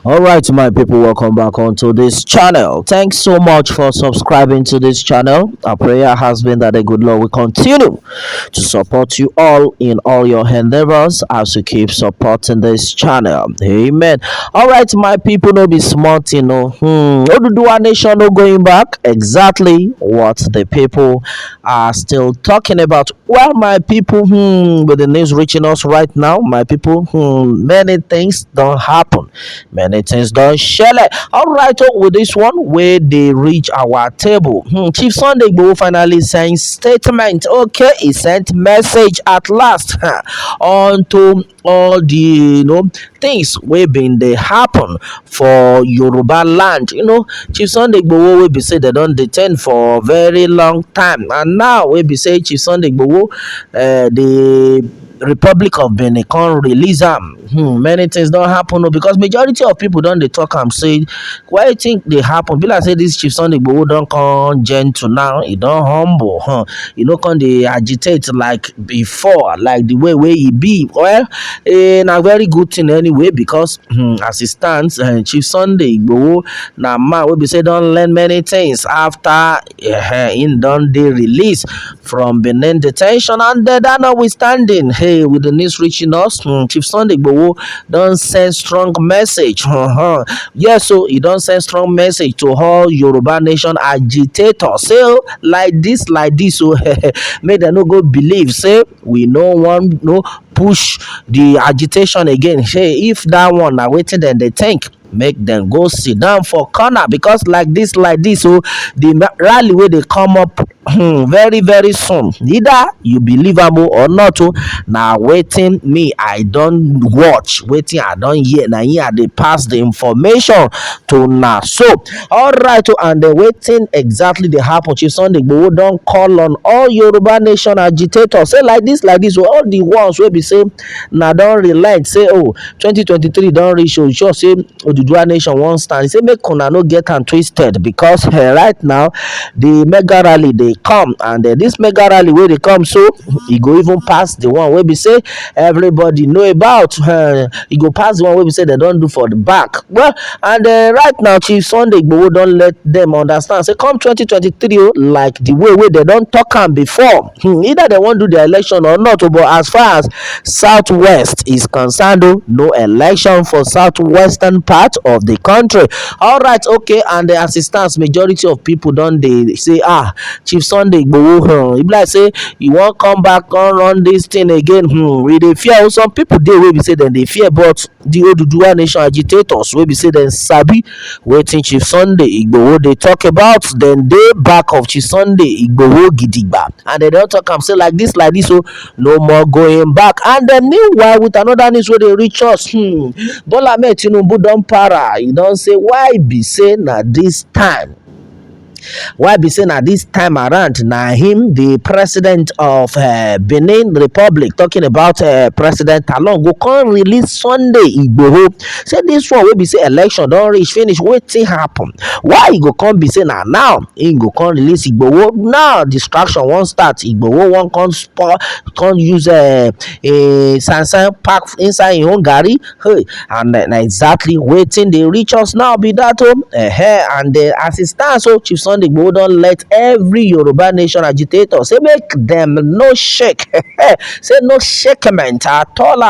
All right, my people, welcome back onto this channel. Thanks so much for subscribing to this channel. Our prayer has been that the good Lord will continue to support you all in all your endeavors as you keep supporting this channel. Amen. All right, my people, no be smart, you know. Oduduwa nation no going back. Exactly what the people are still talking about. Well, my people, with the news reaching us right now, my people, many things don't happen. Many things don't share. All right, with this one, where they reach our table. Chief Sunday Igboho finally sent statement. Okay, he sent message at last onto all the things we been they happen for Yoruba land. Chief Sunday Igboho will be say they don't detain for a very long time, and now we be say Chief Sunday Igboho, the Republic of Benin can't release am. Many things don't happen because majority of people don't they talk am say why you think they happen. Be like say this Chief Sunday Igboho don't come gentle now, he don't humble, come they agitate like before, like the way he be. Well, a very good thing anyway because as it stands, Chief Sunday Igboho now man will be say don't learn many things after in done they release from Benin detention, and that notwithstanding, hey, with the news reaching us, Chief Sunday Igboho don't send strong message. Yes, so he don't send strong message to all Yoruba nation agitators. Say like this, so may they no go believe. Say we no want no push the agitation again. Hey, if that one are waiting, then they think make them go sit down for corner because like this, so the rally where they come up very very soon. Either you believe am or not. Now waiting me, I don't watch, waiting I don't hear. Now here they pass the information to now. So all right, and they waiting exactly the happen. Chief Sunday Igboho don't call on all Yoruba nation agitators. Say like this, so all the ones will be say now don't relent. Say 2023 don't reach. So sure say Oduduwa nation won't stand. He say make una no get am twisted because right now the mega rally they come, and this mega rally where they come, so e go even pass the one where we say everybody know about. E go pass the one where we say they don't do for the back. Well, and right now Chief Sunday Igboho don't let them understand. Say come 2023, like the way they don't talk am before. Either they won't do the election or not. But as far as Southwest is concerned, no election for southwestern part of the country. All right, okay, and the assistance majority of people don't they say Chief Sunday Igboho, if like say you won't come back on run this thing again, we dey fear. Some people they will be say then they fear, but the Oduduwa nation agitators will be say then sabi waiting Chief Sunday Igboho they talk about, then they back of Chief Sunday Igboho gidigba, and they don't talk am say like this, so no more going back. And then meanwhile with another news where they reach us, Bola Ahmed Tinubu don para. He don't say why be say na this time. Why be saying at this time around now him the president of Benin Republic, talking about President Talon, go come release Sunday Igboho. Say this one will be say election don't reach finish, waiting happen. Why he go come be saying now he go come release Igboho? Now distraction won't start. Igboho won't come use a Sansan pack inside his own gari. Hey, and exactly waiting they reach us now be that home. And the assistant so Chief Sunday Igboho don't let every Yoruba nation agitator say make them no shake. Say no shakement at all.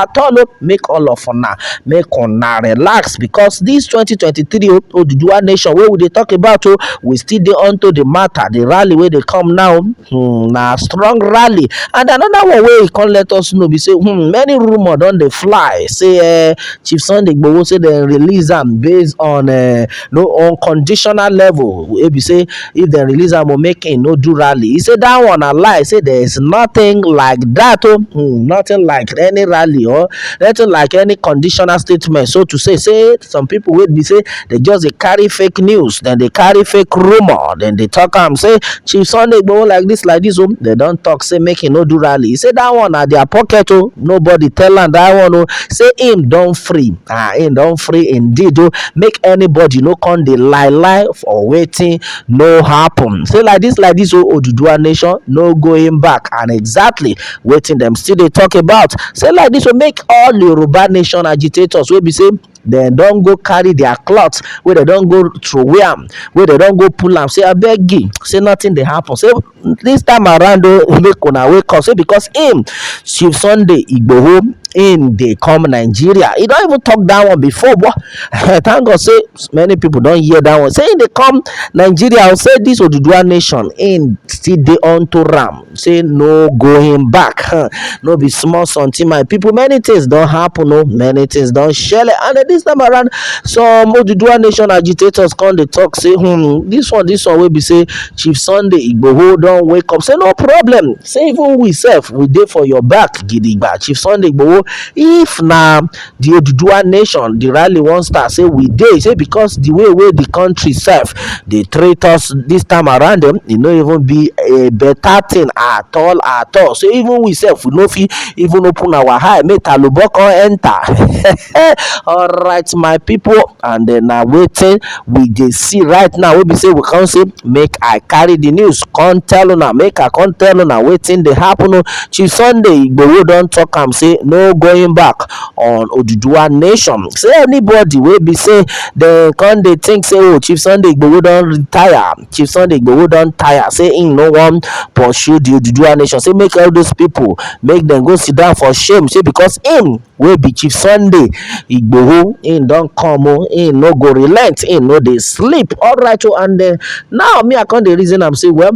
Make all of una make una relax because this 2023 Oduduwa nation where we they talk about, we still dey onto the matter. The rally where they come now, na strong rally. And another one where he can't let us know be say many rumor don dey fly. Say Chief Sunday Igboho say they release am based on no unconditional level. We be say if they release am or make no do rally. He said that one a lie. Say there is nothing like that. Nothing like any rally or nothing like any conditional statement. So to say some people will be say they just they carry fake news, then they carry fake rumor, then they talk am say Chief Sunday Igboho like this. They don't talk say make no do rally. He said that one at their pocket. Nobody tell am that one. Say him don't free. Him don't free indeed. Make anybody no come dey lie for waiting no happen. Say like this oh, Oduduwa nation no going back, and exactly wetin dem still dey talk about. Say like this will make all Yoruba nation agitators wey be say dem don go carry their cloth wey dem don go throway am, wey dem don go pull am, say abeg say nothing dey happen. Say this time around make una wake up, say because him Chief Sunday Igboho him dey come Nigeria. He don even talk that one before, but thank God say many people don hear that one. Say him dey come Nigeria, say this Oduduwa nation him still dey unto am, say no going back. No be small something, my people. Many things don happen, many things don shele, and this time around some Oduduwa nation agitators come dey talk say this one wey be say Chief Sunday Igboho don wake up, say no problem, say even we sef we dey for your back gidigba. Chief Sunday Igboho, if na the Oduduwa nation the rally wan start, say we dey, say because the way wey the country sef dey treat us this time around dem, e no even be a better thing at all at all. So even we sef we no fit even open our eye make talubo come enter. Alright my people, and then na wetin we dey see right now wey be say we come say make I carry the news come tell una, make I come tell una wetin dey happen. Chief Sunday Igboho don talk am, say no going back on Oduduwa nation. Say anybody wey be say dem come dey think say oh Chief Sunday Igboho don retire, Chief Sunday Igboho don tire, say him no wan pursue the Oduduwa nation, say make all those people make dem go sit down for shame, say because him wey be Chief Sunday Igboho him don come him no go relent, him no dey sleep. Alright and now me I come dey reason am, say well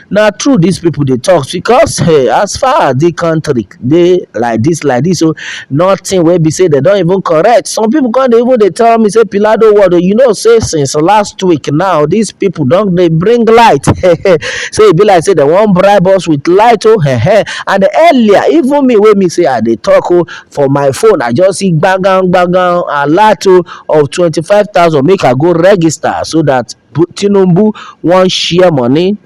na true these people dey talk, because as far as the country dey like this so nothing wey be say dem don even correct. Some people come dey even dey tell me say Pilado word, you know say since last week now these people don dey bring light. Say e be like say dem wan bribe us with light and earlier even me wey me say I dey talk for my phone I just see gbagam alert of 25,000 make I go register so that Tinubu wan share money.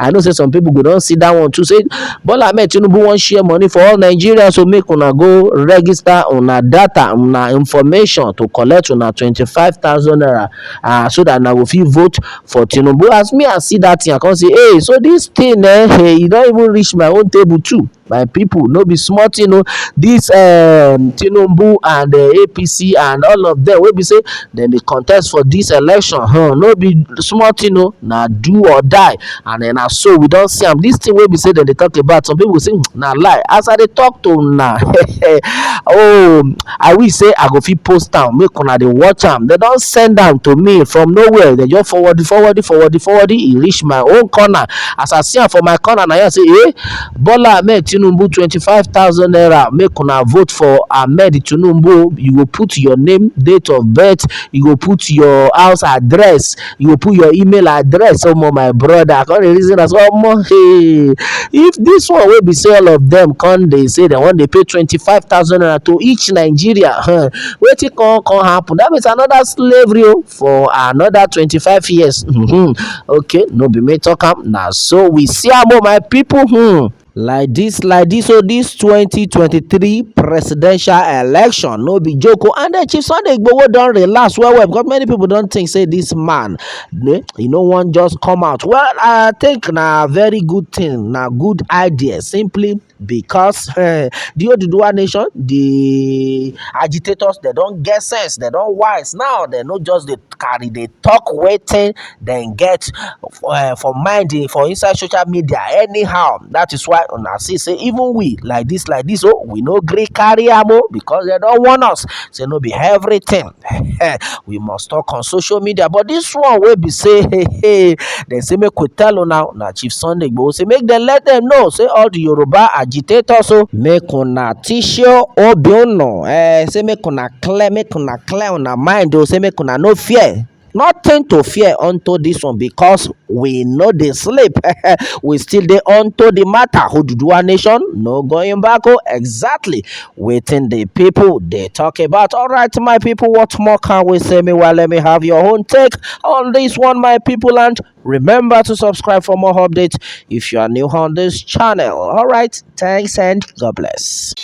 I know say some people go don see that one too, say Bola Ahmed Tinubu wan share money for all Nigerians, so make una go register una data, una information to collect una 25,000 naira, so that na go fit vote for Tinubu. As me I see that thing I come say hey, so this thing e don even reach my own table too. My people, no be small thing this Tinubu and APC and all of them wey be say dem dey contest for this election, no be small thing na do or die. And then so we don see am, this thing wey be say dem dey talk about, some people say na lie. As I dey talk to una oh I wish say I go fit post am make una dey watch am. Dem don send am to me from nowhere, dem just forward it, e reach my own corner. As I see am for my corner na here say Bola Ahmed Tinubu 25,000 naira, make una vote for Ahmed Tinubu. You go put your name, date of birth, you go put your house address, you go put your email address. My brother I come dey reason as hey, if this one wey be say all of them come dey say dem wan dey pay 25,000 naira to each Nigeria, wetin come happen? That means another slavery for another 25 years. Okay, no be me talk am, na so we see am my people. Like this this 2023 presidential election no be joke. And then Chief Sunday Igboho don relax well because many people don't think say this man no one just come out. Well, I think na very good thing, na good idea, simply because the Oduduwa nation, the agitators, they don't get sense, they don't wise now. They not just they carry, they talk waiting, then get for mind for inside social media anyhow. That is why una see say even we like this we no gree carry am because they don't want us. Say no be everything we must talk on social media. But this one will be say they say make we tell now Chief Sunday Igboho say make them let them know, say all the Yoruba agitators so make una teach you obiuno say make una clear una mind say make una no fear. Nothing to fear unto this one because we know they sleep. We still dey unto the matter. Oduduwa nation no going back. Exactly waiting the people they talk about. All right, my people, what more can we say? Well, let me have your own take on this one, my people, and remember to subscribe for more updates if you are new on this channel. All right, thanks and God bless.